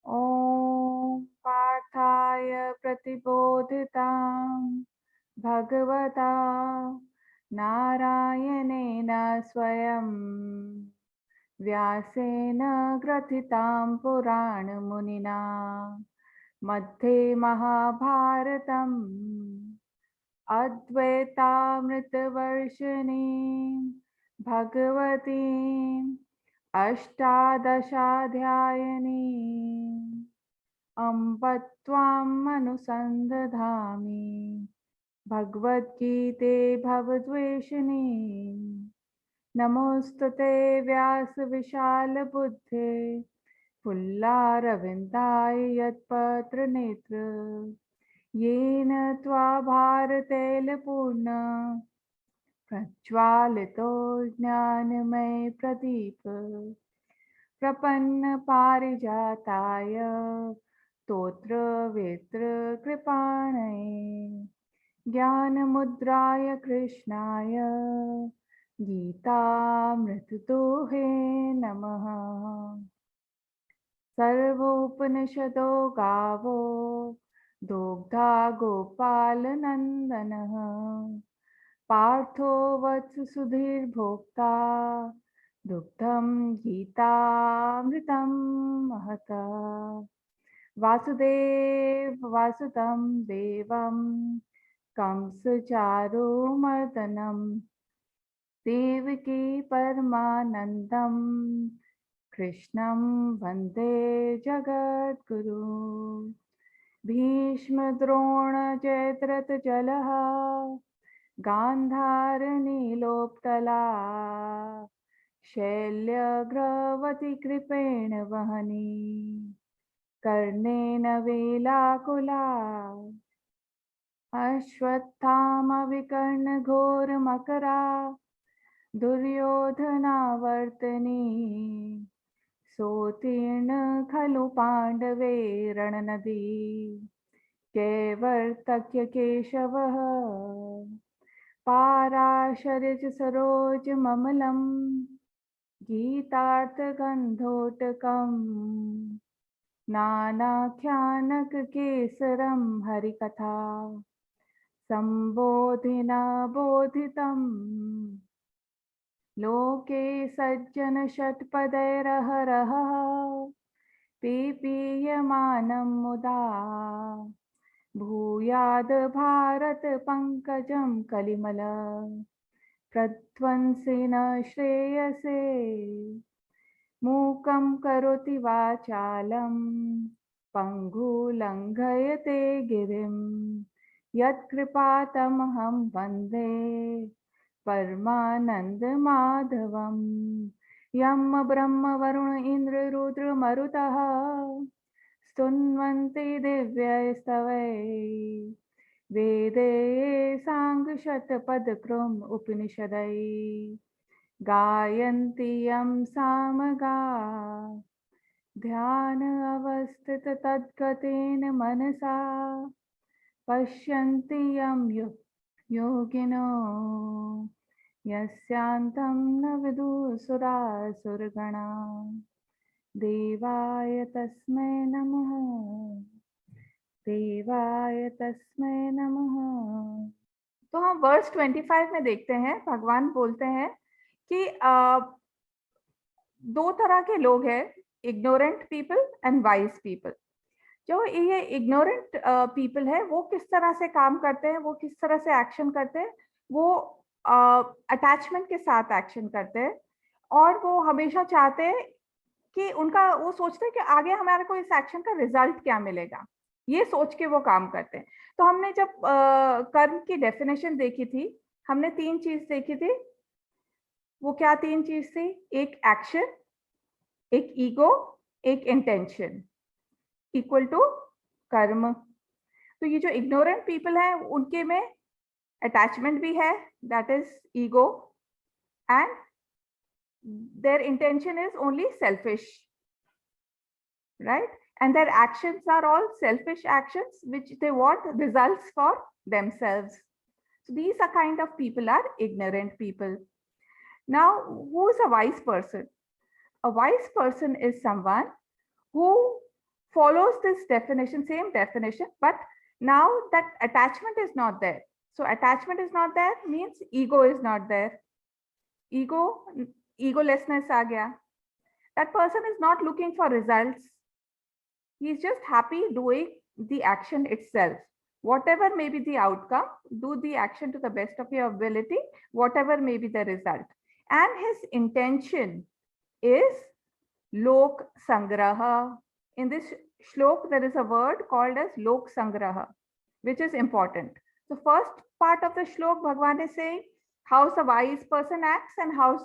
ॐ पार्थाय प्रतिबोधितां भगवता नारायणेन स्वयं व्यासेन ग्रथितां पुराणमुनिना मध्ये महाभारतम् अद्वैतामृतवर्षिणीं भगवतीम् अष्टादशाध्यायिनीम् अम्ब त्वाम् अनुसन्दधामि भगवद्गीते भवद्वेषिणी नमोस्तुते व्यासविशालबुद्धे फुल्लारविन्दाय यत्पत्रनेत्र येन त्वा भारतेलपूर्ण प्रज्वालितो ज्ञानमय प्रदीप प्रपन्न पारिजाताय स्तोत्र वेत्र कृपाणये ज्ञानमुद्राय कृष्णाय गीतामृतदोहे नमः। सर्वोपनिषदो गावो दुग्धा गोपालनन्दनः पार्थो वत्स सुधीर्भोक्ता दुग्धं गीतामृतं महत वासुदेव वासुतं देवं कंसचारुमर्दनं देवकी परमानन्दं कृष्णं वन्दे जगद्गुरु भीष्मद्रोणजयद्रथजलः गान्धारनीलोत्पला शैलग्रवति कृपेण वहनी कर्णेन वेलाकुला अश्वत्थामविकर्णघोरमकरा दुर्योधनावर्तनी सोत्तीर्ण खलु पाण्डवे रणनदी कैवर्तक्य केशवः पाराशर्य सरोज ममलम गीतार्थगन्धोटकम् नानाख्यानक केसरं हरिकथा संबोधिना बोधितम् लोके सज्जन षट्पदैरहरः पीपीयमानं मुदा भूयाद भारत पंकजं कलिमल प्रध्वंसिन श्रेयसे मूकं करोति वाचालं पङ्गुलङ्घयते गिरिं यत्कृपातमहं वन्दे परमानन्दमाधवं यं ब्रह्म वरुण इन्द्र रुद्र मरुतः स्तुन्वन्ति दिव्यैस्तवै वेदे साङ्गशतपदक्रम उपनिषदै गायन्ति यं सामगा ध्यान अवस्थित तद्गतेन मनसा पश्यन्ति यं योगिनो यस्यान्तं न विदुसुरासुरगणा देवाय तस्मै नमः देवाय तस्मै नमः। तो हम वर्स 25 में देखते हैं भगवान बोलते हैं कि दो तरह के लोग हैं, ignorant people and wise people. जो ये इग्नोरेंट पीपल है वो किस तरह से काम करते हैं, वो किस तरह से एक्शन करते हैं, वो अटैचमेंट के साथ एक्शन करते हैं और वो हमेशा चाहते हैं कि उनका वो सोचते हैं कि आगे हमारे को इस एक्शन का रिजल्ट क्या मिलेगा, ये सोच के वो काम करते हैं। तो हमने जब कर्म की डेफिनेशन देखी थी, हमने तीन चीज देखी थी। वो क्या तीन चीज थी? एक एक्शन, एक ईगो, एक इंटेंशन इक्वल टू कर्म। तो ये जो इग्नोरेंट पीपल है उनके में अटैचमेंट भी है, that is ego, and their intention is only selfish, right? And their actions are all selfish actions which they want results for themselves. So these are kind of people are ignorant people. Now, who is a wise person? A wise person is someone who follows this definition, same definition, but now that attachment is not there. So attachment is not there means ego is not there. Egolessness aa gaya. That person is not looking for results. He's just happy doing the action itself. Whatever may be the outcome, do the action to the best of your ability, whatever may be the result. And his intention is Lok Sangraha. In this shlok, there is a word called as Lok Sangraha, which is important. The first part of the shlok, Bhagwan is saying how the wise person acts and how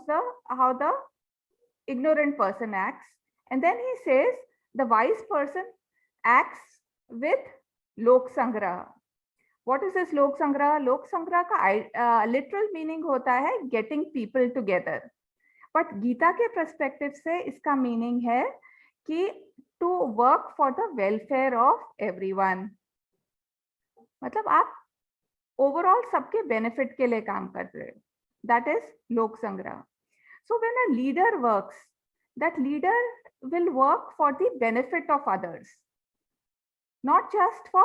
the ignorant person acts. And then he says the wise person acts with Lok Sangraha. What is this Lok Sangraha? Lok Sangraha का literal meaning होता है getting people together. But Gita के perspective से इसका meaning है कि to work for the welfare of everyone. मतलब आप overall सबके benefit के लिए काम कर रहे हो. That is Lok Sangraha. So when a leader works, that leader will work for the benefit of others, not just for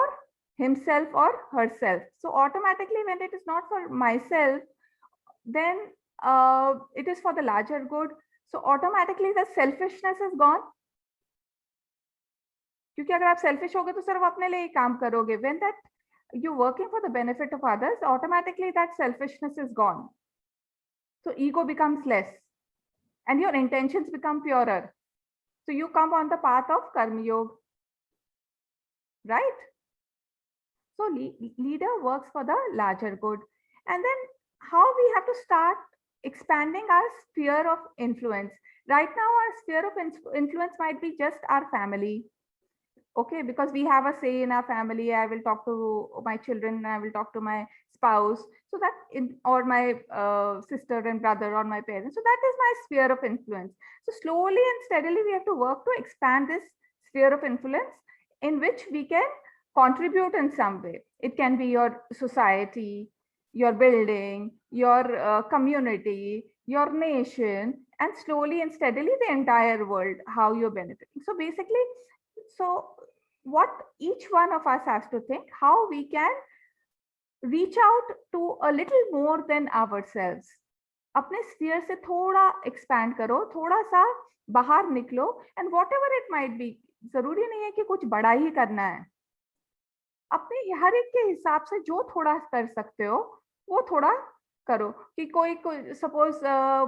himself or herself. So automatically when it is not for myself, then it is for the larger good. So automatically the selfishness is gone. क्योंकि अगर आप selfish होगे तो सिर्फ अपने लिए ही काम करोगे. When that you're working for the benefit of others, automatically that selfishness is gone. So ego becomes less and your intentions become purer. So you come on the path of Karma Yoga, right? So leader works for the larger good. And then how we have to start expanding our sphere of influence. Right now, our sphere of influence might be just our family. Okay, because we have a say in our family. I will talk to my children, I will talk to my spouse, so that or my sister and brother or my parents. So that is my sphere of influence. So slowly and steadily we have to work to expand this sphere of influence in which we can contribute in some way. It can be your society, your building, your community, your nation, and slowly and steadily the entire world, how you're benefiting. So basically, so what each one of us has to think, how we can reach out to a little more than ourselves. अपने sphere से थोड़ा expand करो, थोड़ा सा बाहर निकलो, and whatever it might be, जरूरी नहीं है कि कुछ बड़ा ही करना है. अपने हर एक के हिसाब से जो थोड़ा कर सकते हो वो थोड़ा करो. कि कोई सपोज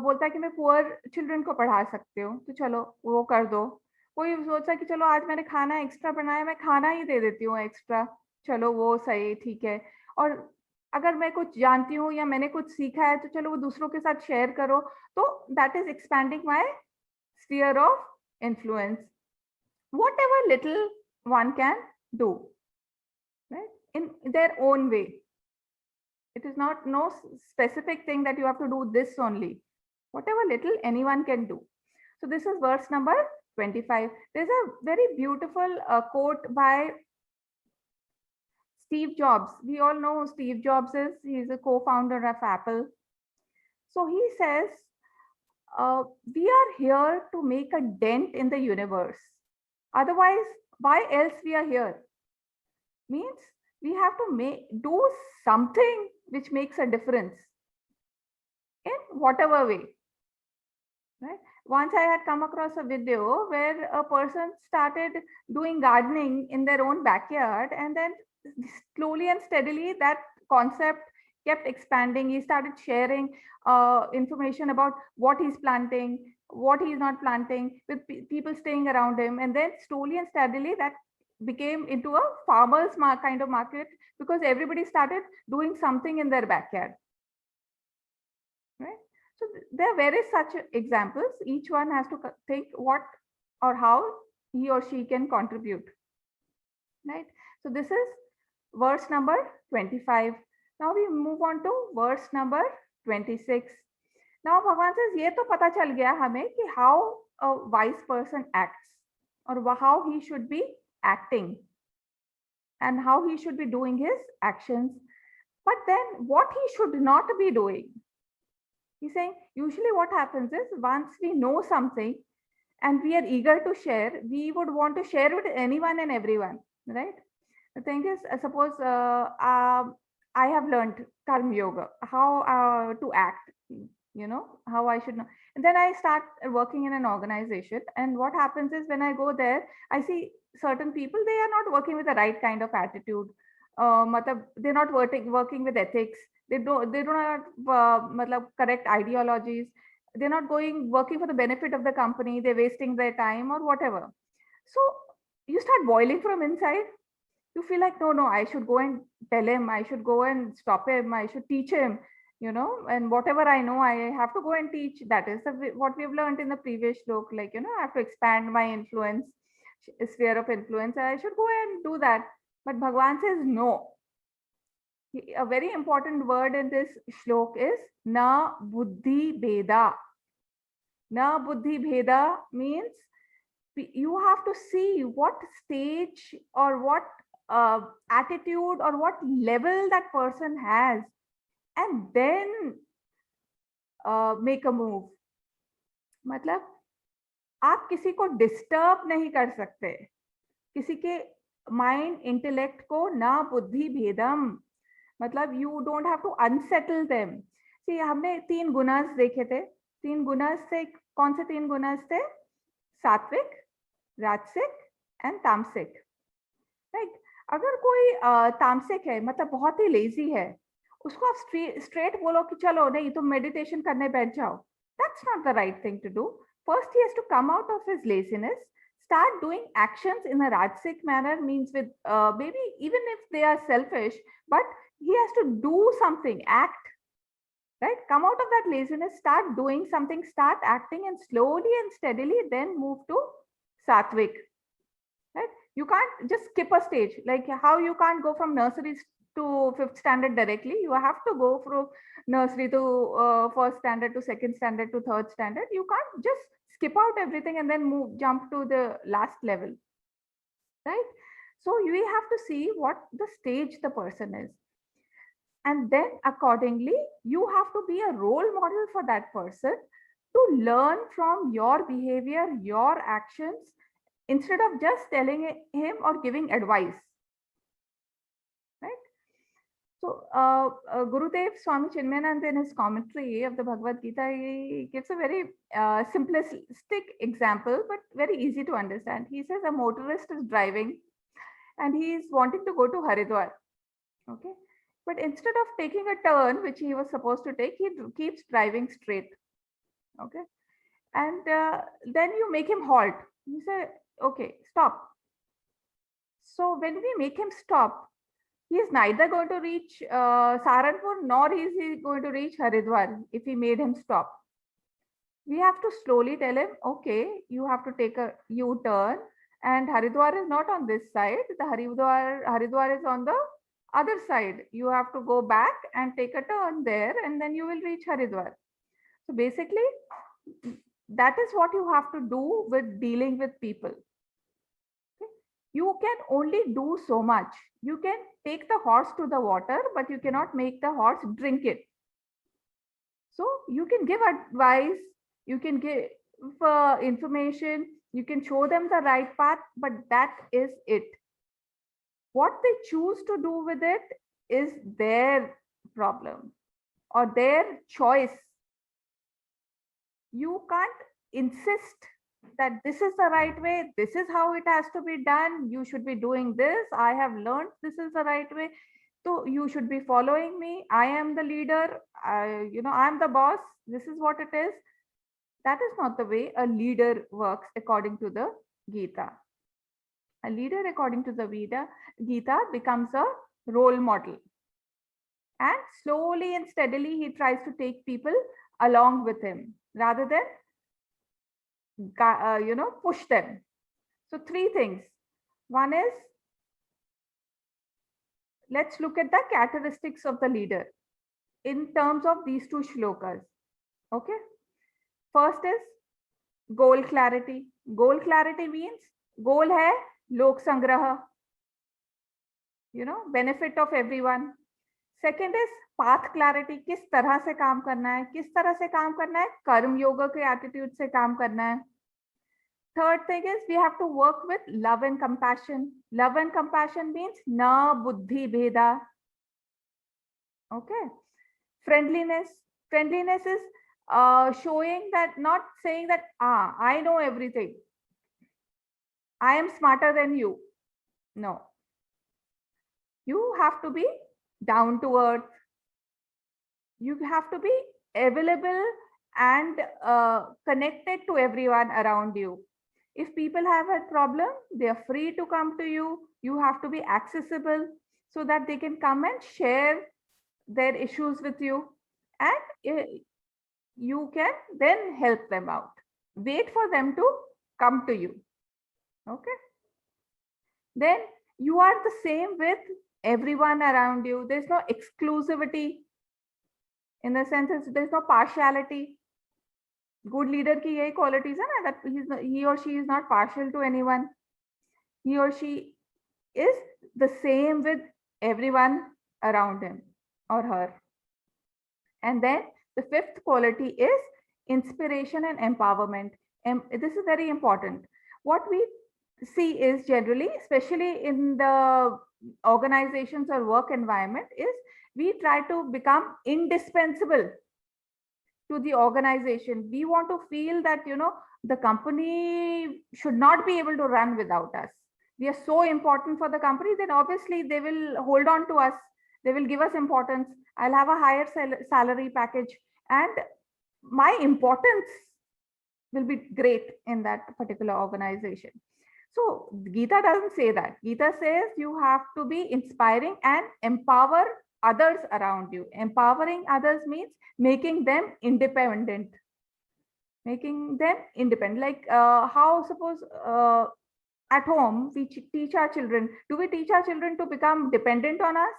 बोलता है कि मैं पुअर चिल्ड्रन को पढ़ा सकती हूँ, तो चलो वो कर दो. कोई सोचता है कि चलो आज मैंने खाना एक्स्ट्रा बनाया, मैं खाना ही दे देती हूँ एक्स्ट्रा, चलो वो सही, ठीक है. और अगर मैं कुछ जानती हूँ या मैंने कुछ सीखा है तो चलो वो दूसरों के साथ शेयर करो. तो that is expanding my sphere of influence. Whatever little one can do, right, in their own way. It is not no specific thing that you have to do this only. Whatever little anyone can do. So this is verse number 25. There's a very beautiful quote by Steve Jobs. We all know who Steve Jobs is. He's a co-founder of Apple. So he says, we are here to make a dent in the universe. Otherwise, why else we are here? Means we have to do something which makes a difference in whatever way, right? Once I had come across a video where a person started doing gardening in their own backyard, and then slowly and steadily that concept kept expanding. He started sharing information about what he's planting, what he's not planting, with people staying around him, and then slowly and steadily that became into a farmer's kind of market, because everybody started doing something in their backyard, right? So there are various such examples. Each one has to think what or how he or she can contribute, right? So this is verse number 25. Now we move on to verse number 26. Now Bhagwan says, ये तो पता चल गया हमें कि how a wise person acts, or how he should be acting and how he should be doing his actions. But then what he should not be doing? He's saying usually what happens is once we know something, and we are eager to share, we would want to share with anyone and everyone, right? The thing is, suppose I have learned karma yoga, how to act, how I should know. And then I start working in an organization, and what happens is when I go there, I see certain people, they are not working with the right kind of attitude. They're not working with ethics. They do not correct ideologies. They're not working for the benefit of the company. They're wasting their time or whatever. So you start boiling from inside. You feel like, no, I should go and tell him, I should go and stop him, I should teach him, and whatever I know, I have to go and teach. That is what we've learned in the previous shlok, like, I have to expand my influence, sphere of influence, and I should go and do that. But Bhagwan says no. A very important word in this shlok is na buddhi bheda. Na buddhi bheda means you have to see what stage or what attitude or what level that person has, and then make a move. मतलब आप किसी को disturb नहीं कर सकते, किसी के mind intellect को ना बुद्धि भेदम, मतलब you don't have to unsettle them. See हमने 3 गुणास देखे थे. 3 गुणास से कौन से 3 गुणास थे? सात्विक, राजसिक एंड तामसिक, राइट? अगर कोई तामसिक है, मतलब बहुत ही लेजी है, उसको आप स्ट्रेट बोलो कि चलो नहीं तुम मेडिटेशन करने बैठ जाओ, that's not the right thing to do. First he has to come out of his laziness, start doing actions in a rajasic manner, means with maybe even if they are selfish, but he has to do something, act, right? Come out of that laziness, start doing something, start acting, and slowly and steadily then move to sattvic, right? You can't just skip a stage, like how you can't go from nursery to 5th standard directly. You have to go from nursery to 1st standard to 2nd standard to 3rd standard. You can't just skip out everything and then jump to the last level, right? So you have to see what the stage the person is, and then accordingly you have to be a role model for that person to learn from your behavior, your actions, instead of just telling him or giving advice, right? So Gurudev Swami Chinmayanand, in his commentary of the Bhagavad Gita, he gives a very simplistic example, but very easy to understand. He says a motorist is driving and he is wanting to go to Haridwar, okay? But instead of taking a turn, which he was supposed to take, he keeps driving straight, okay? And then you make him halt. You say, okay, stop. So when we make him stop, he is neither going to reach Saharanpur nor is he going to reach Haridwar if we made him stop. We have to slowly tell him, okay, you have to take a U-turn, and Haridwar is not on this side. The Haridwar is on the other side. You have to go back and take a turn there, and then you will reach Haridwar. So basically, that is what you have to do with dealing with people. Okay? You can only do so much. You can take the horse to the water, but you cannot make the horse drink it. So you can give advice, you can give information, you can show them the right path, but that is it. What they choose to do with it is their problem or their choice. You can't insist that this is the right way, this is how it has to be done, you should be doing this, I have learned this is the right way, so you should be following me, I am the leader, I'm the boss, this is what it is. That is not the way a leader works according to the Gita. A leader according to the Gita becomes a role model, and slowly and steadily he tries to take people along with him rather than push them. So 3 things. One is, let's look at the characteristics of the leader in terms of these 2 shlokas. Okay. First is goal clarity. Goal clarity means goal hai lok sangraha, benefit of everyone. Second is path clarity. किस तरह से काम करना है, किस तरह से काम करना है, कर्म योगा के एटीट्यूड से काम करना है. Third thing is we have to work with love and compassion. Love and compassion means na buddhi bheda. Okay. Friendliness. Friendliness is showing that, not saying that, I know everything, I am smarter than you. No. You have to be down to earth. You have to be available and connected to everyone around you. If people have a problem, they are free to come to you. You have to be accessible so that they can come and share their issues with you, and you can then help them out. Wait for them to come to you. Okay. Then you are the same with everyone around you. There's no exclusivity, in the sense that there's no partiality. Good leader ki yahi qualities hai na, that he or she is not partial to anyone. He or she is the same with everyone around him or her. And then the fifth quality is inspiration and empowerment. And this is very important. What we see is generally, especially in the organizations or work environment, is we try to become indispensable to the organization. We want to feel that, the company should not be able to run without us. We are so important for the company, then obviously they will hold on to us. They will give us importance. I'll have a higher salary package, and my importance will be great in that particular organization. So Gita doesn't say that. Gita says you have to be inspiring and empower others around you. Empowering others means making them independent. Making them independent. Like how, suppose at home we teach our children. Do we teach our children to become dependent on us?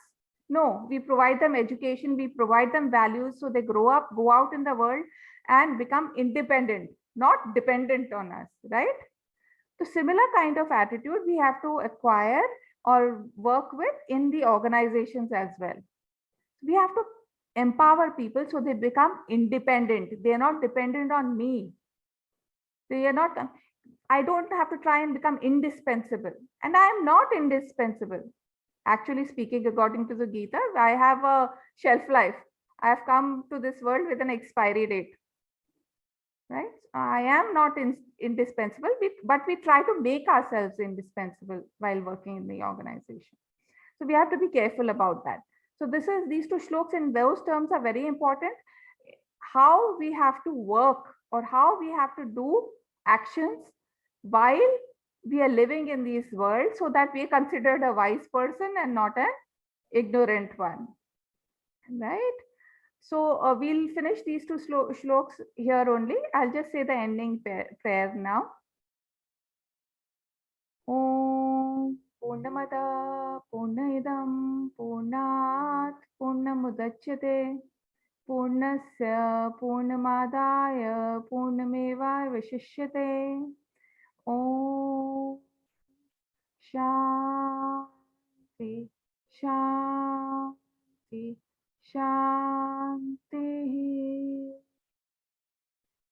No, we provide them education, we provide them values, so they grow up, go out in the world and become independent, not dependent on us, right? So similar kind of attitude we have to acquire or work with in the organizations as well. We have to empower people so they become independent. They are not dependent on me. They are not, I don't have to try and become indispensable. And I am not indispensable. Actually speaking, according to the Gita, I have a shelf life. I have come to this world with an expiry date. Right? I am not indispensable, but we try to make ourselves indispensable while working in the organization. So we have to be careful about that. So these two shlokas in those terms are very important. How we have to work, or how we have to do actions while we are living in this world, so that we are considered a wise person and not an ignorant one. Right? So we'll finish these two shlokas here only. I'll just say the ending prayer now. Om Purnamada Purnamidam Purnat Purnamudachyate Purnasya Purnamadaya Purnameva Vashishyate. Om Shanti Shanti Shanti.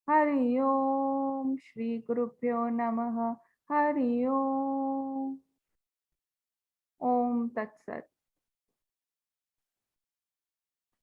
Hari Om Shri Gurubhyo Namaha. Hari Om. Om Tat Sat.